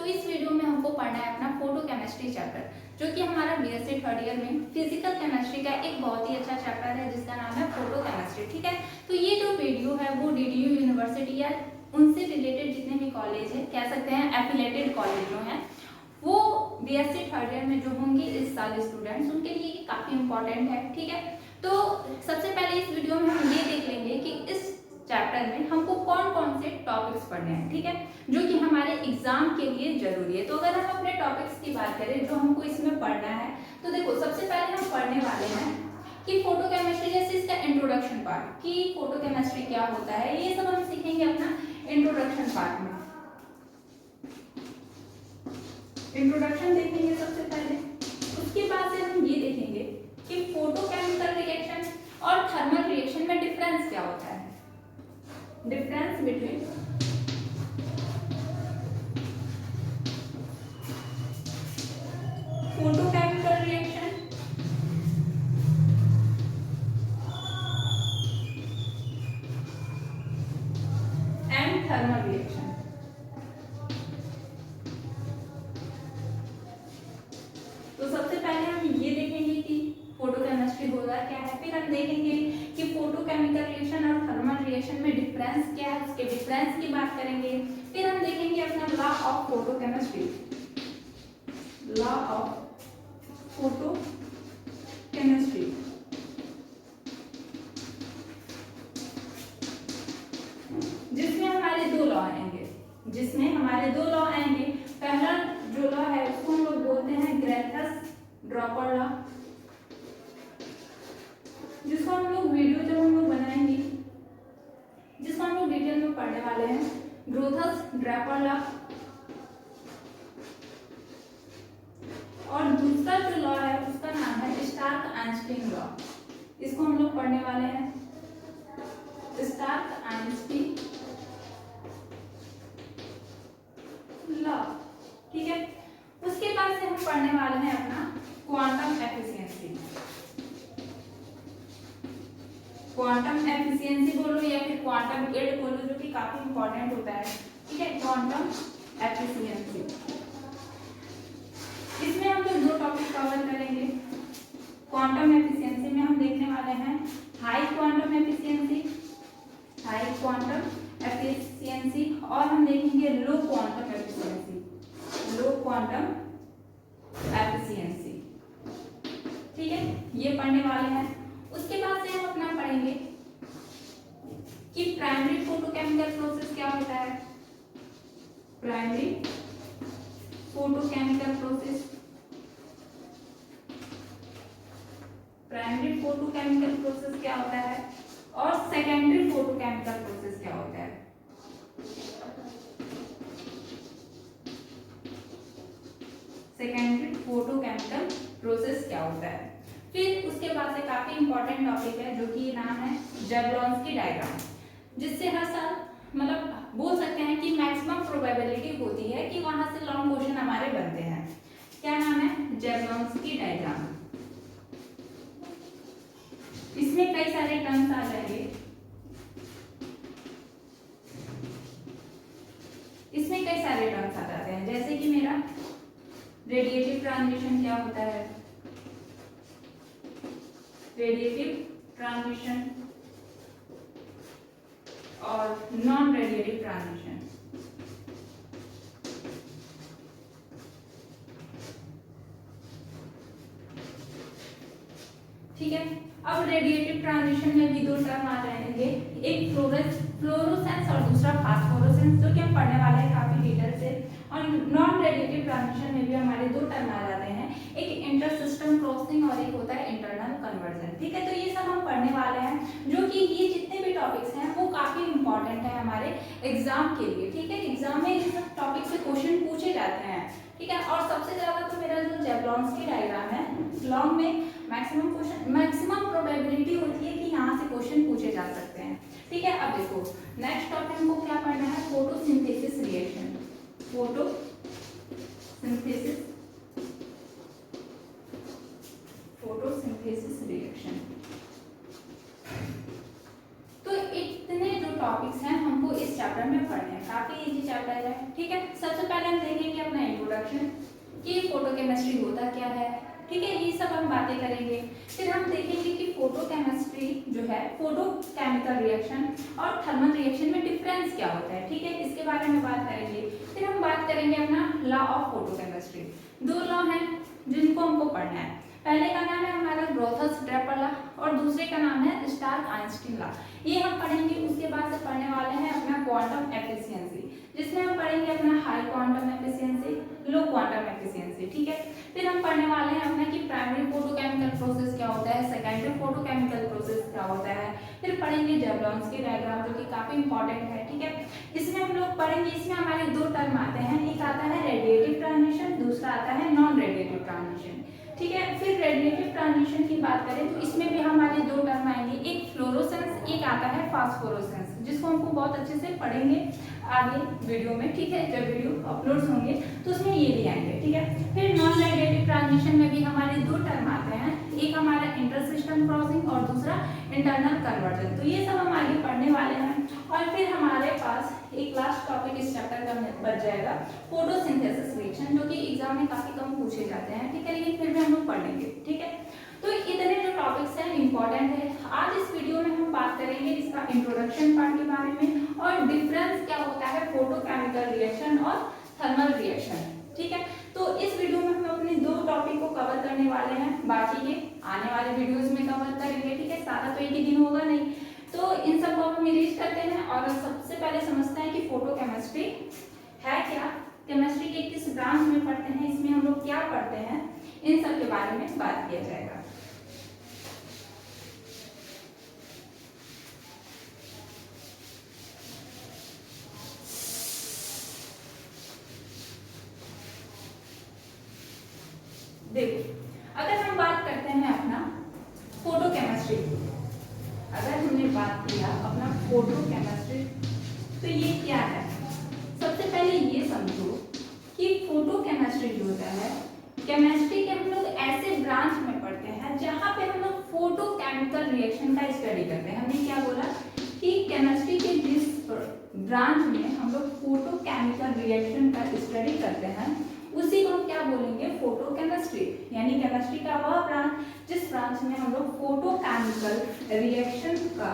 इस वीडियो में हमको पढ़ना है अपना फोटो केमिस्ट्री चैप्टर, जो कि हमारा बीएससी थर्ड ईयर में फिजिकल केमिस्ट्री का एक बहुत ही अच्छा चैप्टर है जिसका नाम है फोटो केमिस्ट्री। ठीक है, तो ये जो वीडियो है वो डीडीयू यूनिवर्सिटी या उनसे रिलेटेड जितने भी कॉलेज है, कह सकते हैं एफिलेटेड कॉलेज जो हैं, वो बीएससी थर्ड ईयर में जो होंगे इस साल स्टूडेंट्स, उनके लिए काफी इंपॉर्टेंट है। ठीक है, तो सबसे पहले इस वीडियो में हम ये देख लेंगे कि इस चैप्टर में हमको कौन कौन से टॉपिक्स पढ़ने हैं, ठीक है, जो कि हमारे एग्जाम के लिए जरूरी है। तो अगर हम अपने टॉपिक्स की बात करें जो हमको इसमें पढ़ना है, तो देखो सबसे पहले हम पढ़ने वाले हैं कि फोटो केमिस्ट्री, जैसे इसका इंट्रोडक्शन पार्ट कि फोटो केमिस्ट्री क्या होता है, ये सब हम सीखेंगे अपना इंट्रोडक्शन पार्ट में। इंट्रोडक्शन देखेंगे सबसे पहले, उसके बाद से हम ये देखेंगे कि फोटो केमिकल रिएक्शन और थर्मल रिएक्शन में डिफरेंस क्या होता है, difference between photochemical reaction and thermal reaction। तो सबसे पहले हम ये देखेंगे कि फोटोकेमिस्ट्री होता क्या है, फिर हम देखेंगे कि फोटोकेमिकल रिएक्शन और थर्मल रिएक्शन में डिफरेंस क्या है, उसके डिफरेंस की बात करेंगे, फिर हम देखेंगे अपना law of photochemistry, law of photo chemistry, जिसमें हमारे दो लॉ आएंगे, जिसमें हमारे दो लॉ आएंगे। पहला जो लॉ है उसको हम लोग बोलते हैं ग्रेथस ड्रॉपर लॉ, जिसको हम लोग वीडियो जब हम लोग बनाएंगे, जिसको हम लोग डिटेल में पढ़ने वाले हैं, ग्रोथस ड्रॉपर लॉ। और दूसरा जो लॉ है उसका नाम है स्टार्क आइंस्टीन लॉ, इसको हम लोग पढ़ने वाले हैं स्टार्क आइंस्टीन लॉ। ठीक है, उसके बाद से हम पढ़ने वाले हैं अपना क्वांटम एफिशिएंसी, क्वांटम एफिशिएंसी बोलो या फिर क्वांटम एड बोलो, जो कि काफी इंपॉर्टेंट होता है। ठीक है, क्वांटम एफिशिएंसी, इसमें हम लोग दो टॉपिक कवर करेंगे। क्वांटम एफिशिएंसी में हम देखने वाले हैं high quantum efficiency, high quantum efficiency, और हम देखेंगे लो क्वांटम एफिशिएंसी, लो क्वांटम एफिशिएंसी। ठीक है, ये पढ़ने वाले हैं। उसके बाद से हम अपना पढ़ेंगे कि प्राइमरी फोटोकेमिकल प्रोसेस क्या होता है, primary photochemical process, primary photochemical process क्या होता है, और सेकेंडरी फोटोकेमिकल प्रोसेस क्या होता है। सेकेंडरी फोटोकेमिकल प्रोसेस क्या होता है। फिर उसके बाद से काफी इंपॉर्टेंट टॉपिक है जो कि नाम है जेवलॉन्स्की डायग्राम, जिससे हर साल मतलब बोल सकते हैं कि मैक्सिमम प्रोबेबिलिटी होती है कि वहां से लॉन्ग क्वेश्चन हमारे बनते हैं। क्या नाम है, जेवलॉन्स्की डायग्राम। इसमें कई सारे टर्म्स आ जाएंगे, इसमें कई सारे टर्म्स आ जाते हैं, जैसे कि मेरा रेडिएटिव ट्रांजिशन क्या होता है, रेडिएटिव ट्रांजिशन और नॉन रेडिएटिव ट्रांजिशन। ठीक है, अब रेडिएटिव ट्रांजिशन में भी दो टर्म आ जाएंगे, एक फ्लोरोसेंस और दूसरा फास्फोरोसेंस, जो कि हम पढ़ने वाले हैं काफी डिटेल से। और नॉन रेडिएटिव ट्रांजिशन में भी हमारे दो टर्म आ जाते हैं, एक इंटर सिस्टम क्रॉसिंग और एक होता है इंटरनल कन्वर्जन। ठीक है, तो ये सब हम पढ़ने वाले हैं, जो कि ये जितने भी टॉपिक्स हैं वो काफी इंपॉर्टेंट है हमारे एग्जाम के लिए। ठीक है, एग्जाम में इन सब टॉपिक से क्वेश्चन पूछे जाते हैं। ठीक है, और सबसे ज्यादा तो मेरा जो जेवलॉन्स्की डायग्राम है, लॉन्ग में मैक्सिमम क्वेश्चन, मैक्सिमम प्रोबेबिलिटी होती है कि यहाँ से क्वेश्चन पूछे जा सकते हैं। ठीक है, अब देखो नेक्स्ट टॉपिक हमको क्या पढ़ना है, photosynthesis reaction, photosynthesis, photosynthesis reaction. तो इतने जो टॉपिक्स हैं हमको इस चैप्टर में पढ़ने हैं, काफी इजी चैप्टर है। ठीक है, सबसे पहले हम देखेंगे अपना इंट्रोडक्शन कि फोटोकेमिस्ट्री होता क्या है, ठीक है, ये सब हम बातें करेंगे। फिर हम देखेंगे कि फोटोकेमिस्ट्री जो है फोटोकेमिकल रिएक्शन और थर्मल रिएक्शन में डिफरेंस क्या होता है, ठीक है, इसके बारे में बात करेंगे। फिर हम बात करेंगे अपना लॉ ऑफ फोटोकेमिस्ट्री। 2 लॉ हैं जिनको हमको पढ़ना है। पहले का नाम है हमारा ग्रोथर्स-ड्रेपर लॉ और दूसरे का नाम है स्टार्क-आइंस्टीन लॉ। ये हम पढ़ेंगे। उसके बाद से पढ़ने वाले हैं अपना क्वांटम एफिशिएंसी, जिसमें हम पढ़ेंगे अपना हाई क्वांटम एफिशिएंसी, लो क्वांटम एफिशिएंसी, ठीक है। फिर हम पढ़ने वाले हैं अपना कि प्राइमरी फोटोकेमिकल प्रोसेस क्या होता है, सेकेंडरी फोटोकेमिकल प्रोसेस क्या होता है। फिर पढ़ेंगे जैवलॉन्स्की डायग्राम जो कि काफी इंपॉर्टेंट है, ठीक है। इसमें हम लोग पढ़ेंगे, इसमें हमारे 2 टर्म आते हैं, एक आता है रेडिएटिव ट्रांजिशन, दूसरा आता है नॉन रेडिएटिव ट्रांजिशन, ठीक है। फिर रेडिएटिव ट्रांजिशन की बात करें तो इसमें भी हमारे 2 टर्म आएंगे, एक फ्लोरोसेंस, एक आता है फास्फोरोसेंस, जिसको हमको बहुत अच्छे से पढ़ेंगे आगे वीडियो में, ठीक है। जब वीडियो अपलोड होंगे तो उसमें ये भी आएंगे, ठीक है। फिर नॉन रेडिएटिव ट्रांजिशन में भी हमारे 2 टर्म आते हैं, एक हमारा इंटरसिस्टम क्रॉसिंग और दूसरा इंटरनल कन्वर्जन। तो ये सब हम आगे पढ़ने वाले हैं। और फिर हमारे पास एक लास्ट टॉपिक इस चैप्टर का बच जाएगा, फोटोसिंथेसिस रिएक्शन, जो कि एग्जाम में काफी कम पूछे जाते हैं, ठीक है, लेकिन फिर भी हम लोग पढ़ लेंगे, ठीक है। तो इतने जो टॉपिक्स हैं इंपॉर्टेंट है। आज इस वीडियो में हम बात करेंगे इसका इंट्रोडक्शन पार्ट के बारे में और डिफरेंस क्या होता है फोटोकेमिकल रिएक्शन और थर्मल रिएक्शन, ठीक है। तो इस वीडियो में हम अपने 2 टॉपिक को कवर करने वाले हैं, बाकी के आने वाले वीडियोस में कवर करेंगे, ठीक है। सारा तो एक ही दिन होगा नहीं, तो इन सब को हम इरेज करते हैं और सबसे पहले समझते हैं कि फोटोकेमिस्ट्री है क्या, केमिस्ट्री के किस ब्रांच में पढ़ते हैं, इसमें हम लोग क्या पढ़ते हैं, इन सब के बारे में बात किया जाएगा। देखो, अगर हम बात करते हैं अपना फोटोकेमिस्ट्री, अगर हमने बात किया अपना फोटोकेमिस्ट्री, तो ये क्या है। सबसे पहले ये समझो कि फोटोकेमिस्ट्री जो होता है, केमिस्ट्री के हम लोग ऐसे ब्रांच में पढ़ते हैं जहां पे हम लोग फोटोकेमिकल रिएक्शन का स्टडी करते हैं। हमने क्या बोला कि केमिस्ट्री के जिस ब्रांच में हम लोग फोटोकेमिकल रिएक्शन का स्टडी करते हैं उसी को हम क्या बोलेंगे, फोटोकेमिस्ट्री। यानी केमिस्ट्री का वह ब्रांच जिस ब्रांच में हम लोग फोटोकेमिकल रिएक्शन का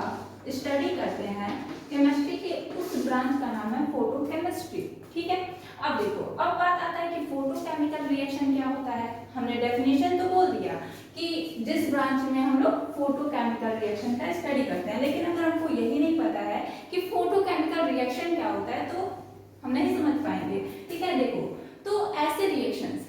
स्टडी करते हैं, केमिस्ट्री के उस ब्रांच का नाम है फोटोकेमिस्ट्री, ठीक है। अब देखो, अब बात आता है कि फोटोकेमिकल रिएक्शन क्या होता है। हमने डेफिनेशन तो बोल दिया कि जिस ब्रांच में हम लोग फोटोकेमिकल रिएक्शन का स्टडी करते हैं, लेकिन अगर हमको यही नहीं पता है कि फोटोकेमिकल रिएक्शन क्या होता है तो हम नहीं समझ पाएंगे, ठीक है। देखो, तो ऐसे रिएक्शंस,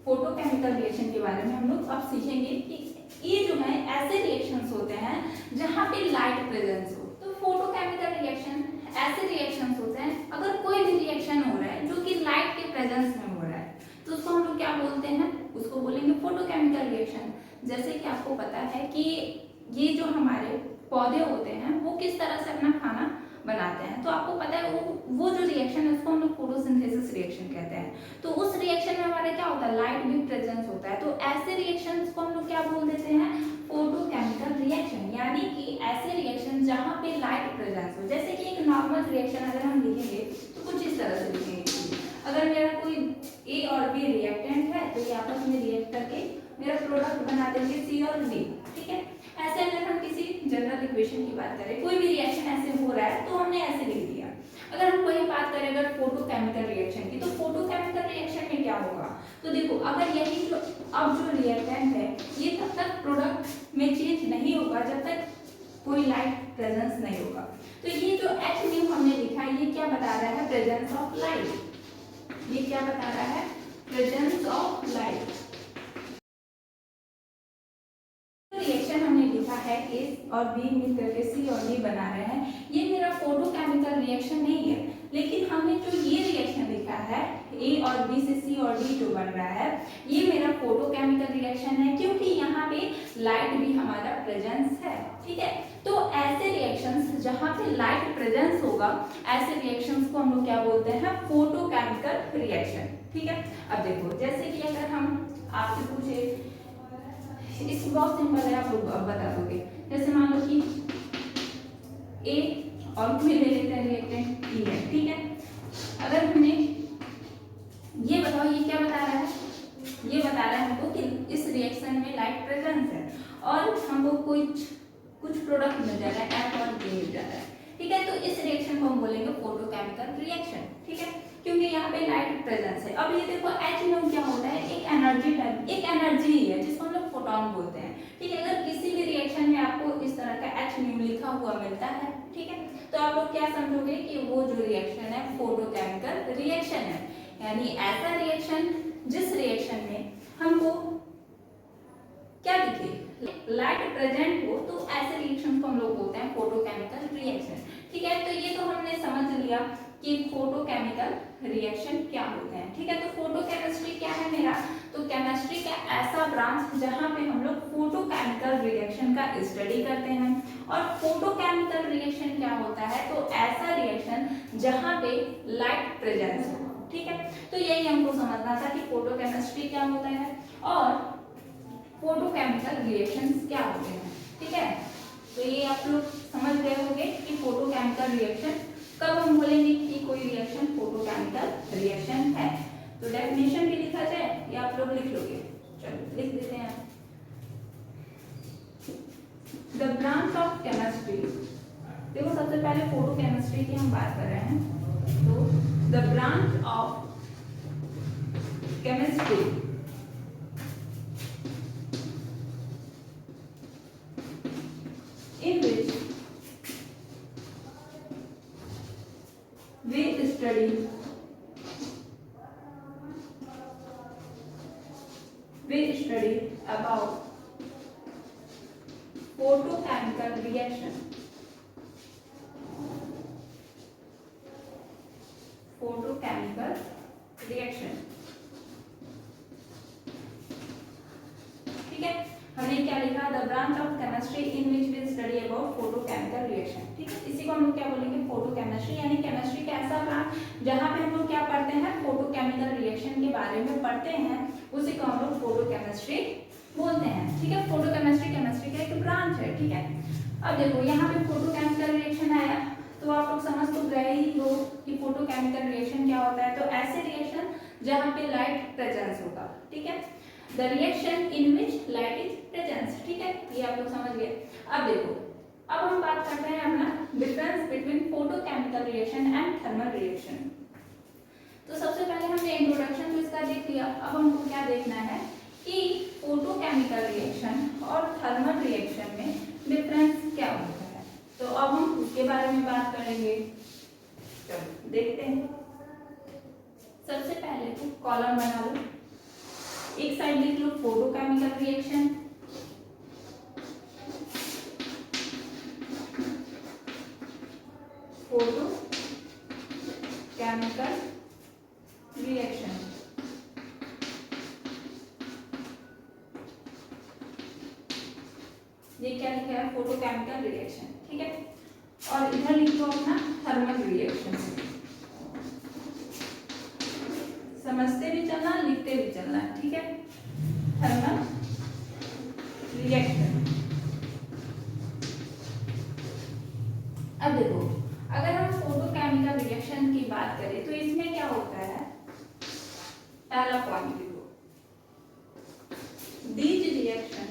फोटोकेमिकल रिएक्शन के बारे में हम लोग अब सीखेंगे कि ये जो है ऐसे रिएक्शंस होते हैं जहां पे लाइट प्रेजेंस हो। तो फोटोकेमिकल रिएक्शन ऐसे रिएक्शंस होते हैं, अगर कोई भी रिएक्शन हो रहा है जो कि लाइट के प्रेजेंस में हो रहा है तो उसको हम लोग क्या बोलते हैं, उसको बोलेंगे फोटोकेमिकल रिएक्शन। जैसे कि आपको पता है कि ये जो हमारे पौधे होते हैं वो किस तरह से अपना खाना बनाते हैं, तो आपको पता है वो जो रिएक्शन है उसको हम लोग फोटोसिंथेसिस रिएक्शन कहते हैं। तो उस रिएक्शन में हमारा क्या होता है, लाइट भी प्रेजेंस होता है। तो ऐसे रिएक्शंस को हम लोग क्या बोल देते हैं, फोटोकेमिकल रिएक्शन। यानी कि ऐसे रिएक्शन जहां पे लाइट प्रेजेंस हो। जैसे कि एक नॉर्मल रिएक्शन अगर हम लिखेंगे तो कुछ इस तरह से लिखेंगे, अगर मेरा कोई ए और बी रिएक्टेंट है तो ये आपस में रिएक्ट करके मेरा प्रोडक्ट बना देंगे सी और डी, ठीक है। ऐसे अगर हम किसी जनरल इक्वेशन की बात करें, कोई भी रिएक्शन ऐसे हो रहा है तो हमने ऐसे लिख दिया। अगर हम वही बात करें अगर फोटोकेमिकल रिएक्शन की, तो फोटोकेमिकल रिएक्शन में क्या होगा, तो देखो, अगर यही जो अब जो रिएक्टेंट है ये तब तक प्रोडक्ट में चेंज नहीं होगा जब तक कोई लाइट प्रेजेंस नहीं होगा। तो ये जो एच न्यू हमने लिखा है ये क्या बता रहा है, प्रेजेंस ऑफ लाइट। ये क्या बता रहा है, प्रेजेंस ऑफ लाइट। रिएक्शन हमने लिखा है ए और बी मिलकर के सी और डी बना रहे हैं, ये मेरा फोटोकेमिकल रिएक्शन नहीं है। लेकिन हमने जो ये रिएक्शन लिखा है ए और बी से सी और डी जो बन रहा है ये मेरा फोटोकेमिकल रिएक्शन है, क्योंकि यहाँ पे लाइट भी हमारा प्रेजेंस है, ठीक है। तो ऐसे रिएक्शंस जहाँ पे लाइट प्रेजेंस होगा, ऐसे रिएक्शंस को हम लोग क्या बोलते हैं, फोटोकेमिकल रिएक्शन, ठीक है। अब देखो, जैसे कि अगर हम आपसे पूछे, इस बहुत सिंपल है, आप लोग अब बता दोगे। जैसे मान लो कि ए और कोई ले लेते हैं रिएक्टेंट ई है, ठीक है। अगर हमने ये बताओ ये क्या बता रहा है? ये बता रहा है हमको कि इस रिएक्शन में लाइट प्रेजेंस है और हमको कुछ प्रोडक्ट मिल जा रहा है, F और G मिल जा रहा है, ठीक है। तो इस रिएक्शन को हम बोलेंगे फोटोकेमिकल रिएक्शन, ठीक है, क्योंकि यहाँ पे लाइट प्रेजेंस है। अब ये देखो H न्यू क्या होता है, एक एनर्जी टाइप, एक एनर्जी ही है जिसको हम लोग फोटोन बोलते हैं, ठीक है। अगर किसी भी रिएक्शन में आपको इस तरह का H न्यू लिखा हुआ मिलता है, ठीक है, तो आप लोग क्या समझोगे कि वो जो रिएक्शन है फोटोकेमिकल रिएक्शन है, यानी ऐसा रिएक्शन जिस रिएक्शन में हमको क्या दिखे, लाइट प्रेजेंट हो, तो ऐसे रिएक्शन को हम लोग बोलते हैं फोटोकेमिकल रिएक्शन, ठीक है। तो ये तो हमने समझ लिया कि फोटोकेमिकल रिएक्शन क्या होते हैं, ठीक है। तो फोटोकेमिस्ट्री क्या है मेरा, तो केमिस्ट्री का ऐसा ब्रांच जहां पे हम लोग फोटोकेमिकल रिएक्शन का स्टडी करते हैं। और फोटोकेमिकल रिएक्शन क्या होता है, तो ऐसा रिएक्शन जहां पे लाइट प्रेजेंस हो, ठीक है। तो यही हमको समझना था कि फोटोकेमिस्ट्री क्या होता है और फोटोकेमिकल रिएक्शंस क्या होते हैं, ठीक है। तो ये आप लोग समझ गए होंगे कि फोटोकेमिकल रिएक्शन कब हम बोलेंगे कि कोई रिएक्शन फोटोकेमिकल रिएक्शन है। तो डेफिनेशन भी लिखा जाए या आप लोग लिख लोगे, चलो लिख देते हैं। द ब्रांच ऑफ केमिस्ट्री, देखो सबसे पहले फोटोकेमिस्ट्री की हम बात कर रहे हैं, तो the branch of chemistry in which we study about photochemical reaction, ठीक है। हमने क्या लिखा, the branch of chemistry in which we study about photochemical reaction, ठीक है। इसी को हम लोग क्या बोलेंगे, फोटोकेमिस्ट्री, यानी केमिस्ट्री का ऐसा ब्रांच जहां पे हम लोग क्या पढ़ते हैं, फोटोकेमिकल रिएक्शन के बारे में पढ़ते हैं, उसी को हम लोग फोटोकेमिस्ट्री बोलते हैं, ठीक है। फोटोकेमिस्ट्री केमिस्ट्री का एक ब्रांच है, ठीक है। अब देखो यहाँ पे फोटोकेमिकल रिएक्शन आया तो आप लोग समझ तो गए ही हो कि फोटोकेमिकल रिएक्शन क्या होता है। तो ऐसे रिएक्शन जहां पे लाइट प्रेजेंस होगा, ठीक है, the reaction in which light is presence, ठीक है, ये आप लोग समझ गए। अब देखो, अब हम बात करते हैं अपना difference between photochemical reaction and thermal reaction. तो सबसे पहले हमने इंट्रोडक्शन तो इसका देख लिया, अब हमको क्या देखना है कि फोटोकेमिकल रिएक्शन और थर्मल रिएक्शन में डिफरेंस क्या होता है। तो अब हम उसके बारे में बात करेंगे, चलो देखते हैं। सबसे पहले तो कॉलम बना लो, एक साइड लिख लो photochemical reaction, photo chemical reaction, ये क्या लिखा है, फोटोकेमिकल रिएक्शन, ठीक है। और इधर लिख लो अपना थर्मल रिएक्शन, समझते भी चलना लिखते भी चलना, ठीक है। थर्मल रिएक्शन, अब देखो अगर हम फोटोकेमिकल रिएक्शन की बात करें तो इसमें क्या होता है, पहला पॉइंट देखो, these reaction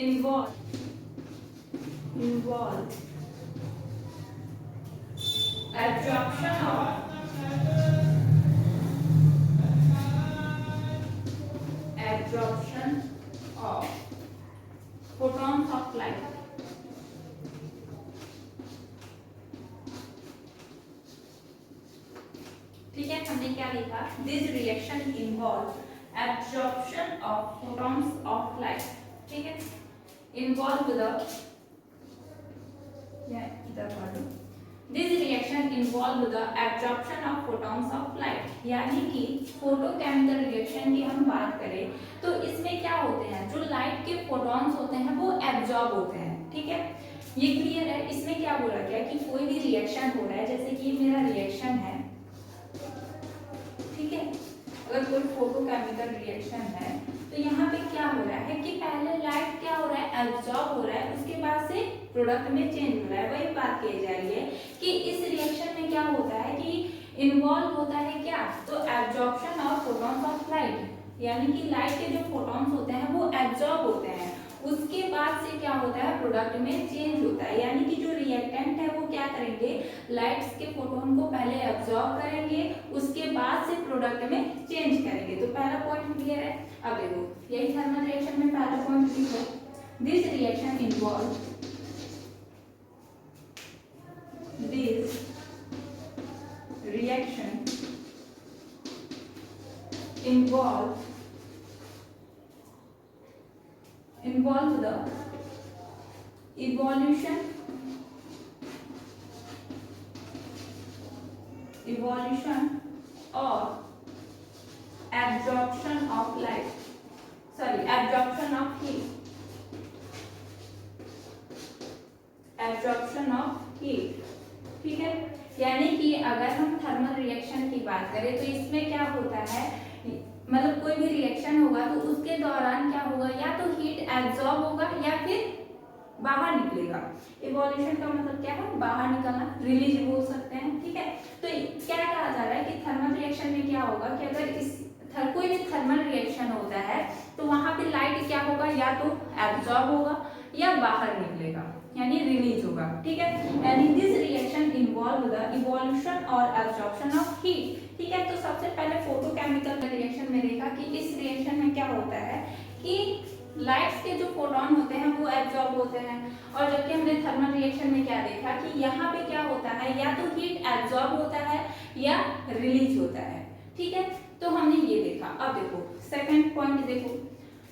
involve absorption of photons of light, ठीक है। हमने क्या लिखा, this reaction involve absorption of photons of light, ठीक है। Involve this reaction involve the absorption of photons of light, यानी कि फोटोकेमिकल रिएक्शन की हम बात करें तो इसमें क्या होते हैं, जो लाइट के फोटॉन्स होते हैं वो एब्जॉर्ब होते हैं, ठीक है। ये क्लियर है। इसमें क्या बोला गया कि कोई भी रिएक्शन हो रहा है, जैसे कि मेरा रिएक्शन है, ठीक है, अगर कोई फोटोकेमिकल रिएक्शन है तो यहाँ पे क्या हो रहा है कि पहले लाइट क्या हो रहा है, एब्जॉर्ब हो रहा है, उसके बाद से प्रोडक्ट में चेंज हो रहा है। वही बात कही जा रही है कि इस रिएक्शन में क्या होता है, इन्वॉल्व होता है क्या, तो absorption of photons of light, यानी कि लाइट के जो फोटॉन्स होते हैं वो एब्जॉर्ब होते हैं, उसके बाद से क्या होता है प्रोडक्ट में चेंज होता है, यानी कि जो रिएक्टेंट है वो क्या करेंगे, लाइट्स के फोटोन को पहले एब्जॉर्ब करेंगे, उसके बाद से प्रोडक्ट में चेंज करेंगे। तो पहला पॉइंट क्लियर है। अब देखो यही थर्मल रिएक्शन में पहला पॉइंट लिखो, this reaction involve, this reaction involve the evolution or absorption of light, absorption of heat, ठीक है। यानी कि अगर हम थर्मल रिएक्शन की बात करें तो इसमें क्या होता है, मतलब कोई भी रिएक्शन होगा तो उसके दौरान क्या होगा, या तो हीट एब्जॉर्ब होगा या फिर बाहर निकलेगा। इवोल्यूशन का मतलब क्या है, बाहर निकलना, रिलीज बोल सकते हैं, ठीक है। तो क्या कहा जा रहा है कि थर्मल रिएक्शन में क्या होगा कि अगर इस कोई भी थर्मल रिएक्शन होता है तो वहां पे लाइट क्या होगा, या तो एब्जॉर्ब होगा या बाहर निकलेगा, यानी रिलीज होगा, ठीक है। यानी this reaction involve the evolution और एब्जॉर्प्शन ऑफ हीट, ठीक है। तो सबसे पहले फोटोकेमिकल रिएक्शन में देखा कि इस रिएक्शन में क्या होता है कि लाइट्स के जो फोटोन होते हैं वो एब्जॉर्ब होते हैं, और जबकि हमने थर्मल रिएक्शन में क्या देखा कि यहाँ पे क्या होता है, या तो हीट एब्जॉर्ब होता है या रिलीज होता है, ठीक है। तो हमने ये देखा। अब देखो सेकंड पॉइंट, देखो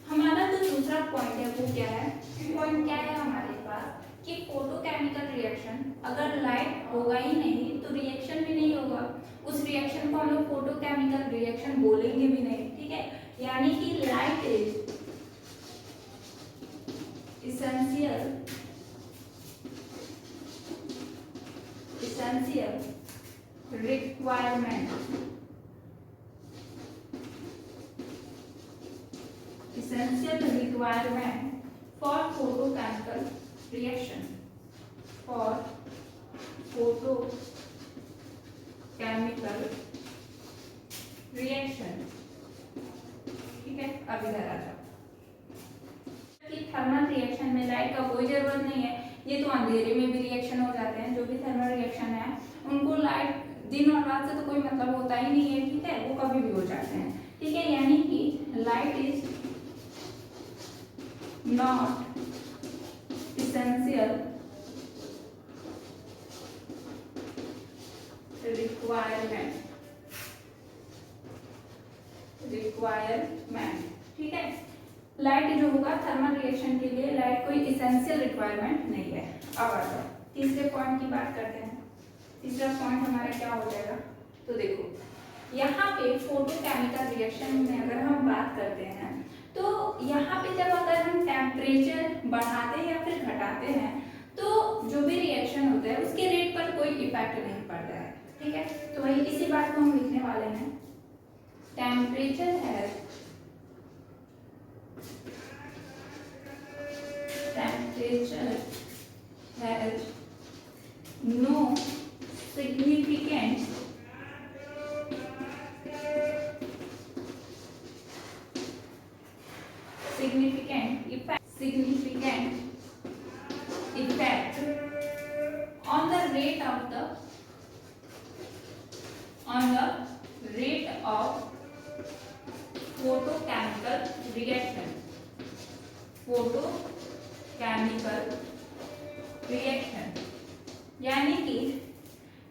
हमारा जो दूसरा पॉइंट है वो क्या है, पॉइंट क्या है हमारे पास कि फोटोकेमिकल रिएक्शन, अगर लाइट होगा ही नहीं तो रिएक्शन भी नहीं होगा, उस रिएक्शन को हम लोग फोटोकेमिकल रिएक्शन बोलेंगे भी नहीं, ठीक है। यानी कि light is essential requirement for photochemical reaction, ठीक है। अब इधर आ जाओ कि थर्मल रिएक्शन में लाइट का कोई जरूरत नहीं है, ये तो अंधेरे में भी रिएक्शन हो जाते हैं, जो भी थर्मल रिएक्शन है उनको लाइट दिन और रात से तो कोई मतलब होता ही नहीं है, ठीक है, वो कभी भी हो जाते हैं, ठीक है। यानी कि light is not essential requirement, ठीक है। लाइट जो होगा थर्मल रिएक्शन के लिए लाइट कोई इसेंशियल रिक्वायरमेंट नहीं है। अब आ जाओ तीसरे पॉइंट की बात करते हैं। तीसरा पॉइंट हमारा क्या हो जाएगा, तो देखो यहाँ पे फोटोकेमिकल रिएक्शन में अगर हम बात करते हैं तो यहाँ पे जब अगर हम टेम्परेचर बढ़ाते हैं या फिर घटाते हैं तो जो भी रिएक्शन होता है उसके रेट पर कोई इफेक्ट नहीं पड़ता है, ठीक है। तो वही इसी बात को हम लिखने वाले हैं, temperature has no significant effect on the rate of photochemical reaction, यानी कि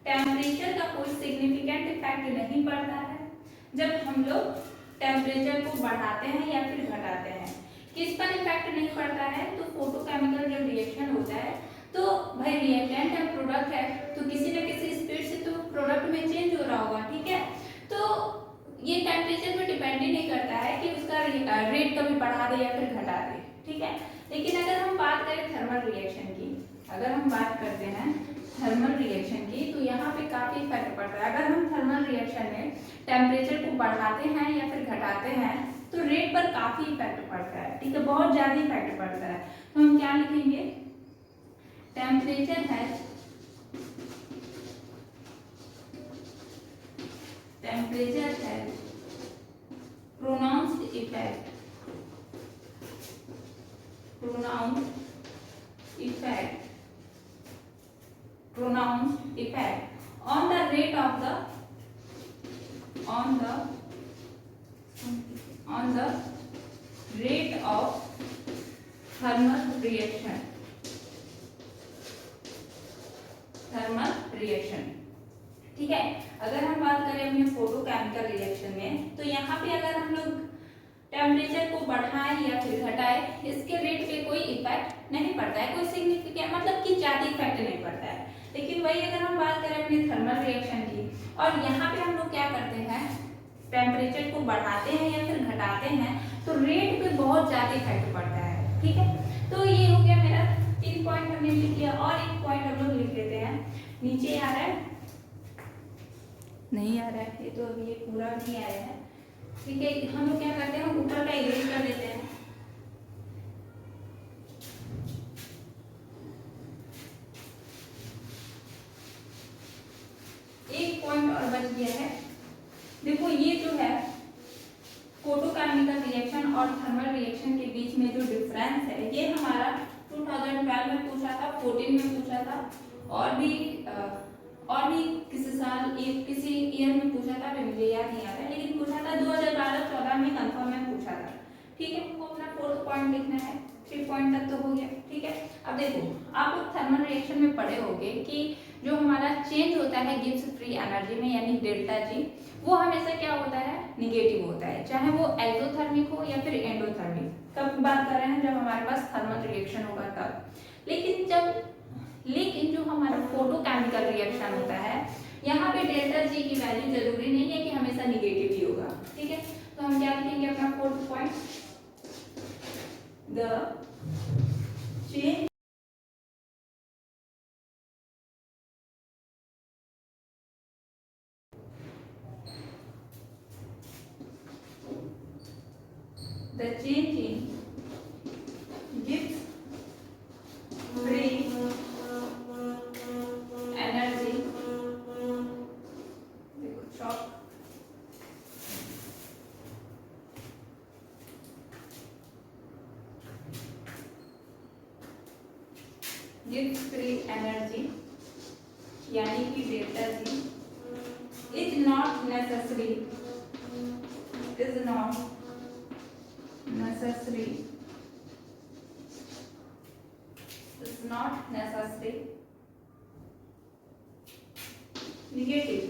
टेम्परेचर का कोई सिग्निफिकेंट इफेक्ट नहीं पड़ता है जब हम लोग टेम्परेचर को बढ़ाते हैं या फिर घटाते हैं। किस पर इफेक्ट नहीं पड़ता है, तो फोटोकेमिकल जब रिएक्शन होता है तो भाई रिएक्टेंट है, प्रोडक्ट है, तो किसी न किसी स्पीड से तो प्रोडक्ट में चेंज हो रहा होगा, ठीक है। तो ये टेम्परेचर पे डिपेंड ही नहीं करता है कि उसका रेट कभी बढ़ा दे या फिर घटा दे, ठीक है। लेकिन अगर हम बात करें थर्मल रिएक्शन की, अगर हम बात करते हैं थर्मल रिएक्शन की, तो यहाँ पे काफी इफेक्ट पड़ता है। अगर हम थर्मल रिएक्शन में टेम्परेचर को बढ़ाते हैं या फिर घटाते हैं तो रेट पर काफी इफेक्ट पड़ता है, ठीक है, बहुत ज्यादा इफेक्ट पड़ता है। तो हम क्या लिखेंगे, temperature has temperature has pronounced effect on the rate of the rate of thermal reaction ठीक है। अगर हम बात करें अपने फोटोकेमिकल रिएक्शन में, तो यहाँ पे अगर हम लोग टेम्परेचर को बढ़ाएं या फिर घटाएं, इसके रेट पे कोई इफेक्ट नहीं पड़ता है, कोई सिग्निफिकेंट मतलब कि ज्यादा इफेक्ट नहीं पड़ता है। लेकिन वही अगर हम बात करें अपने थर्मल रिएक्शन की, और यहाँ पे हम लोग क्या करते हैं, टेम्परेचर को बढ़ाते हैं या फिर घटाते हैं, तो रेट पे बहुत ज्यादा इफेक्ट पड़ता है। ठीक है, तो ये हो गया मेरा 3 पॉइंट हमने लिख लिया। और एक पॉइंट हम लोग लिख लेते हैं, नीचे आ रहा है, नहीं आ रहा है, ये तो अभी ये पूरा नहीं आया है। ठीक है, हम लोग क्या करते हैं, हम ऊपर का इरेज कर देते हैं। एक पॉइंट और बच गया है। देखो ये जो है फोटोकेमिकल रिएक्शन और थर्मल रिएक्शन के बीच में जो डिफरेंस है, ये हमारा 2012 में पूछा था, 14 में पूछा था, और भी किसी साल किसी ईयर में पूछा था, अभी मुझे याद नहीं आ रहा है, लेकिन पूछा था 2012-14 में कंफर्म में पूछा था। ठीक है, हमको अपना 4th पॉइंट लिखना है। 3 पॉइंट तक तो हो गया। ठीक है, अब देखो आप लोग थर्मल रिएक्शन में पढ़े होंगे कि जो हमारा चेंज होता है गिब्स फ्री एनर्जी में, यानी डेल्टा जी, वो हमेशा क्या होता है, निगेटिव होता है, चाहे वो एक्सोथर्मिक हो या फिर एंडोथर्मिक। कब बात कर रहे हैं, जब हमारे पास थर्मल रिएक्शन होगा तब। लेकिन जो हमारा फोटोकेमिकल रिएक्शन होता है, यहाँ पे डेल्टा जी की वैल्यू जरूरी नहीं है कि हमेशा निगेटिव ही होगा। ठीक है, तो हम क्या लिखेंगे अपना 4th point, the change in Gibbs free energy, देखो चौक, गिब्स फ्री एनर्जी यानी कि delta G is not necessary negative.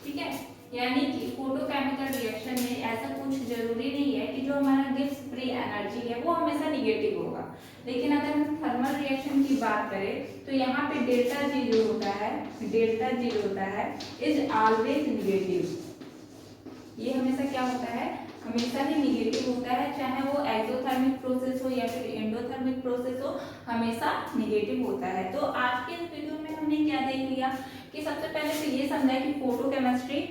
ठीक है, यानी कि फोटोकेमिकल रिएक्शन में ऐसा कुछ जरूरी नहीं है कि जो हमारा गिब्स फ्री एनर्जी है वो हमेशा निगेटिव होगा। लेकिन अगर हम थर्मल रिएक्शन की बात करें, तो यहाँ पे डेल्टा जी जो होता है इज ऑलवेज निगेटिव। ये हमेशा क्या होता है, हमेशा ही निगेटिव होता है, चाहे वो एक्सोथर्मिक प्रोसेस हो या फिर एंडोथर्मिक प्रोसेस हो, हमेशा निगेटिव होता है। तो आज के इस वीडियो में हमने क्या देख लिया कि सबसे पहले तो ये समझा कि फोटोकेमिस्ट्री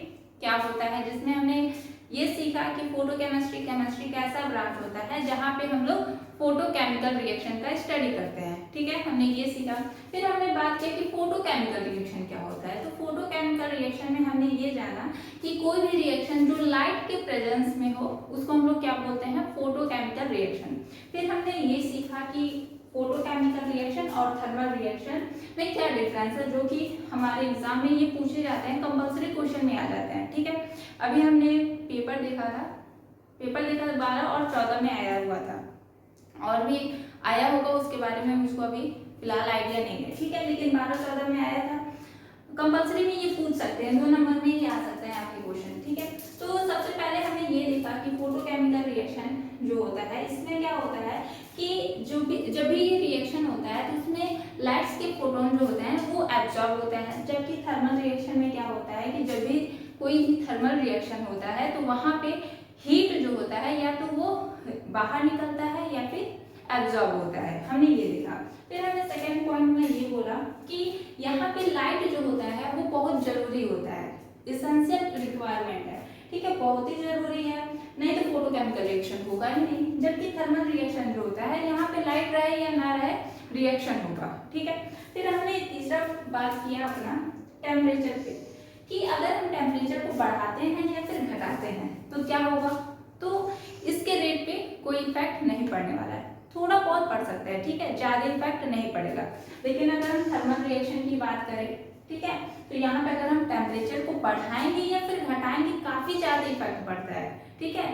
क्या होता है, जिसमें हमने ये सीखा कि फोटोकेमिस्ट्री का ऐसा ब्रांच होता है जहाँ पे हम लोग फोटोकेमिकल रिएक्शन का स्टडी करते हैं। ठीक है, हमने ये सीखा। फिर हमने बात की कि फोटोकेमिकल रिएक्शन क्या होता है। तो फोटोकेमिकल रिएक्शन में हमने ये जाना कि कोई भी रिएक्शन जो लाइट के प्रेजेंस में हो उसको हम लोग क्या बोलते हैं, फोटोकेमिकल रिएक्शन। फिर हमने ये सीखा कि फोटोकेमिकल रिएक्शन और थर्मल रिएक्शन में क्या डिफरेंस है, जो कि हमारे एग्जाम में ये पूछे जाते हैं, कंपल्सरी क्वेश्चन में आ जाते हैं। ठीक है, अभी हमने पेपर देखा था 12 और 14 में आया हुआ था, और भी आया होगा उसके बारे में मुझको अभी फिलहाल आइडिया नहीं है। ठीक है, लेकिन 12-14 में आया था। कंपल्सरी में ये पूछ सकते हैं, 2 नंबर में ही आ सकते हैं आपके क्वेश्चन। ठीक है, तो सबसे पहले हमने ये देखा कि फोटोकेमिकल रिएक्शन जो होता है, इसमें क्या होता है कि जब भी ये रिएक्शन होता है तो उसमें लाइट्स के फोटोन जो होते हैं वो एब्जॉर्ब होते हैं। जबकि थर्मल रिएक्शन में क्या होता है कि जब भी कोई थर्मल रिएक्शन होता है तो वहां पे हीट जो होता है या तो वो बाहर निकलता है या फिर एब्जॉर्ब होता है। हमने ये देखा। फिर हमने सेकेंड पॉइंट में ये बोला कि यहाँ पे लाइट जो होता है वो बहुत जरूरी होता है, एसेंशियल रिक्वायरमेंट है। ठीक है, बहुत ही जरूरी है, नहीं तो फोटोकेमिकल रिएक्शन होगा ही नहीं। जबकि थर्मल रिएक्शन जो होता है यहाँ पे लाइट रहे या ना रहे रिएक्शन होगा। ठीक है, फिर हमने तीसरा बात किया अपना टेम्परेचर पे, कि अगर हम टेम्परेचर को बढ़ाते हैं या फिर घटाते हैं तो क्या होगा। तो इसके रेट पे कोई इफेक्ट नहीं पड़ने वाला है, थोड़ा बहुत पड़ सकता है, ठीक है, ज्यादा इफेक्ट नहीं पड़ेगा। लेकिन अगर हम थर्मल रिएक्शन की बात करें, ठीक है, तो यहाँ पे अगर हम टेम्परेचर को बढ़ाएंगे या फिर घटाएंगे काफी ज्यादा इफेक्ट पड़ता है, ठीक है।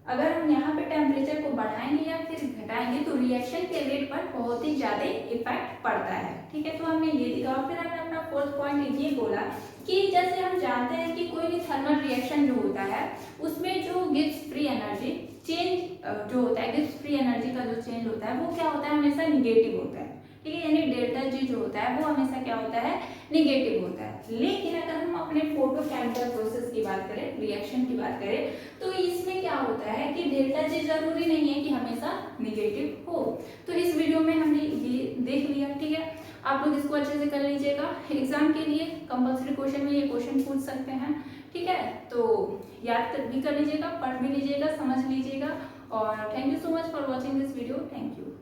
अगर हम यहाँ पे टेम्परेचर को बढ़ाएंगे या फिर घटाएंगे तो रिएक्शन के रेट पर बहुत ही ज्यादा इफेक्ट पड़ता है, ठीक है। तो हमने ये दिखा और फिर हमने अपना फोर्थ पॉइंट ये बोला कि जैसे हम जानते हैं कि कोई भी थर्मल रिएक्शन जो होता है उसमें जो गिब्स फ्री एनर्जी चेंज जो होता है, गिब्स फ्री एनर्जी का जो चेंज होता है वो क्या होता है, हमेशा निगेटिव होता है, ठीक है। यानी डेल्टा जी जो होता है वो हमेशा क्या होता है, निगेटिव होता है। लेकिन अगर हम अपने फोटोकेमिकल प्रोसेस की बात करें, रिएक्शन की बात करें, तो इसमें क्या होता है कि डेल्टा जी जरूरी नहीं है कि हमेशा निगेटिव हो। तो इस वीडियो में हमने ये देख लिया, ठीक है। आप लोग इसको अच्छे से कर लीजिएगा, एग्जाम के लिए कंपल्सरी क्वेश्चन में ये क्वेश्चन पूछ सकते हैं, ठीक है। तो याद भी कर लीजिएगा, पढ़ भी लीजिएगा, समझ लीजिएगा। और thank you so much for watching this video, thank you.